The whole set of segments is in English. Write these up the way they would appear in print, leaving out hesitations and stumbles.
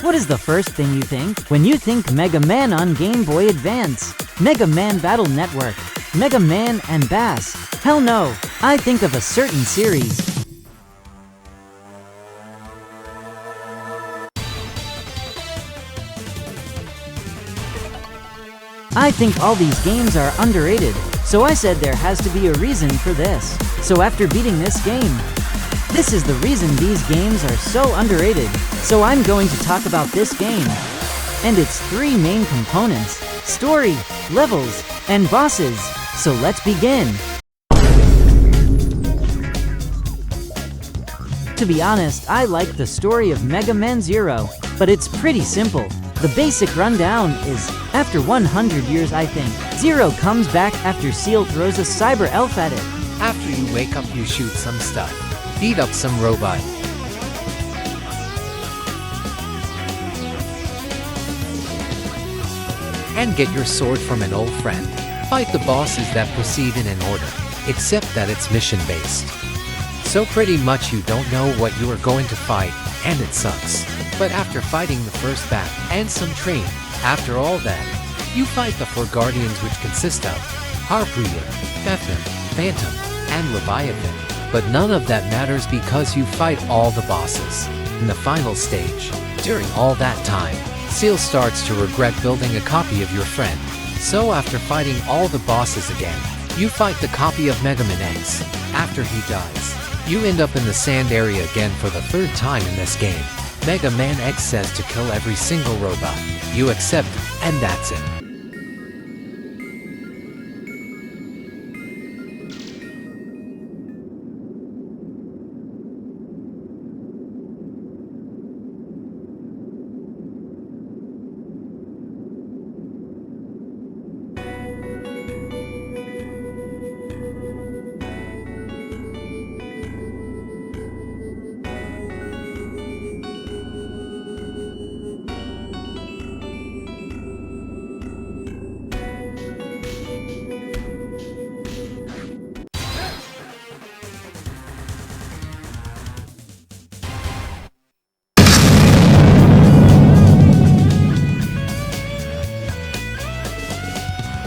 What is the first thing you think when you think Mega Man on Game Boy Advance? Mega Man Battle Network, Mega Man and Bass? Hell no, I think of a certain series. I think all these games are underrated, so I said there has to be a reason for this. So after beating this game, this is the reason these games are so underrated. So I'm going to talk about this game and its three main components: story, levels, and bosses. So let's begin. To be honest, I like the story of Mega Man Zero, but it's pretty simple. The basic rundown is, after 100 years I think, Zero comes back after Seal throws a cyber elf at it. After you wake up, you shoot some stuff, beat up some robot, and get your sword from an old friend. Fight the bosses that proceed in an order, except that it's mission-based. So pretty much you don't know what you are going to fight, and it sucks. But after fighting the first battle and some train, after all that, you fight the four guardians, which consist of Harpoon, Phantom, and Leviathan. But none of that matters because you fight all the bosses in the final stage. During all that time, Seal starts to regret building a copy of your friend. So after fighting all the bosses again, you fight the copy of Megaman X. After he dies, you end up in the sand area again for the third time in this game. Mega Man X says to kill every single robot. You accept, and that's it.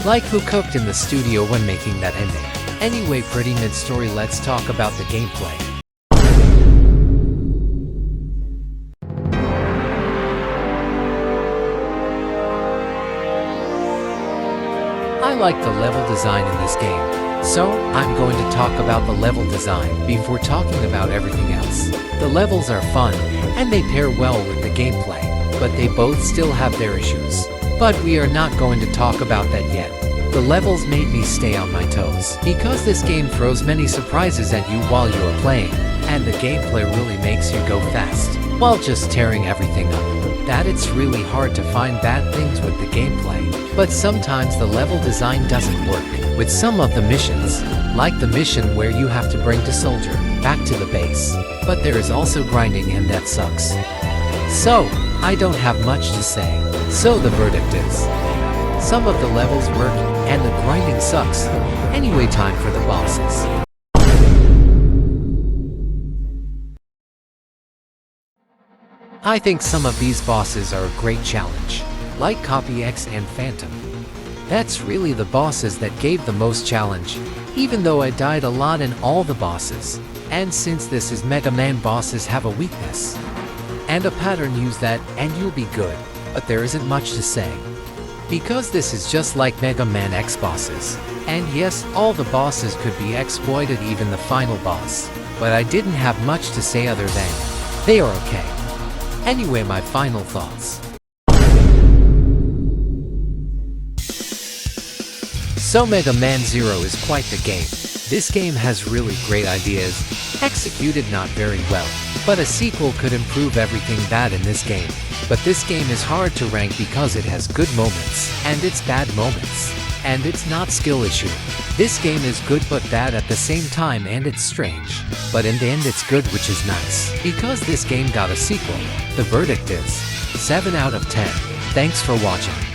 Like who cooked in the studio when making that ending? Anyway, pretty mid-story, let's talk about the gameplay. I like the level design in this game, so I'm going to talk about the level design before talking about everything else. The levels are fun, and they pair well with the gameplay, but they both still have their issues. But we are not going to talk about that yet. The levels made me stay on my toes, because this game throws many surprises at you while you are playing, and the gameplay really makes you go fast, while just tearing everything up. That it's really hard to find bad things with the gameplay, but sometimes the level design doesn't work. With some of the missions, like the mission where you have to bring the soldier back to the base, but there is also grinding and that sucks. So, I don't have much to say. So the verdict is, some of the levels work, and the grinding sucks. Anyway, time for the bosses. I think some of these bosses are a great challenge, like Copy X and Phantom. That's really the bosses that gave the most challenge, even though I died a lot in all the bosses. And since this is Mega Man, bosses have a weakness and a pattern, use that and you'll be good. But there isn't much to say, because this is just like Mega Man X bosses. And yes, all the bosses could be exploited, even the final boss. But I didn't have much to say other than, they are okay. Anyway, my final thoughts. So Mega Man Zero is quite the game. This game has really great ideas, executed not very well. But a sequel could improve everything bad in this game. But this game is hard to rank because it has good moments, and its bad moments. And it's not skill issue. This game is good but bad at the same time, and it's strange. But in the end it's good, which is nice. Because this game got a sequel, the verdict is 7 out of 10. Thanks for watching.